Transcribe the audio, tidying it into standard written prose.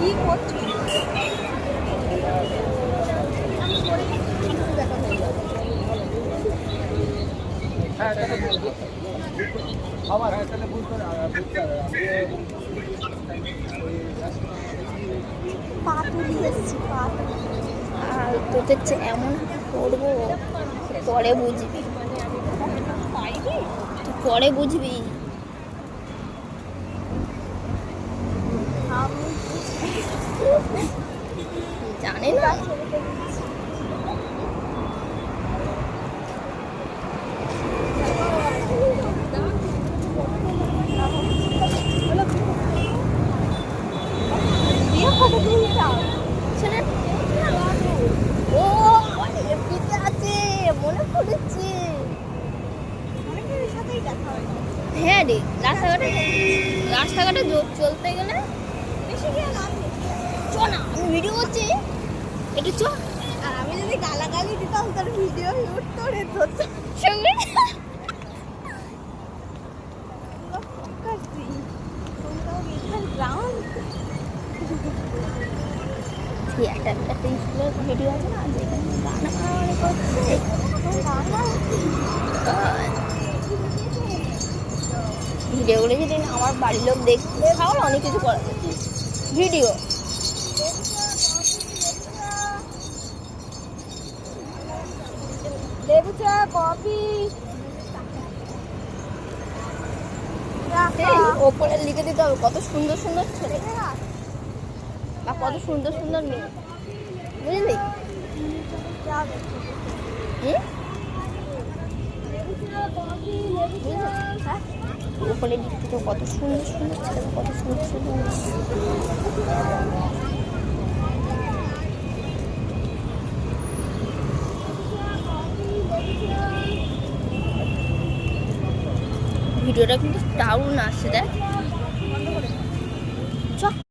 কি করছিস? পাতুরি এসছি পাতুরি। আর তোকে যে এমন করবো পরে বুঝবি, তুই পরে বুঝবি। জানি না ও এমনিতে আছে মনে পড়েছে। হ্যাঁ রে, রাস্তাঘাটে চলতে গেলে চ না, আমি ভিডিও করছি একটু চ। আর আমি যদি গালাগালি দিতাম তোর ভিডিও শুট করে ধরতো সঙ্গে একটা স্কুলের ভিডিও আছে না যেখানে গান বানানো করছে, ভিডিওগুলো যদি আমার বাড়ির লোক দেখতে তাহলে অনেক কিছু করা যেত। ভিডিও লেবু চা কফি ওপরে লিখে দিতে হবে কত সুন্দর সুন্দর ছেলে বা কত সুন্দর সুন্দর মেয়ে, বুঝলি? ওপরে লিখতে তো কত সুন্দর সুন্দর ছেলে, কত সুন্দর সুন্দর ভিডিওটা কিন্তু দারুণ আসছে দেখ।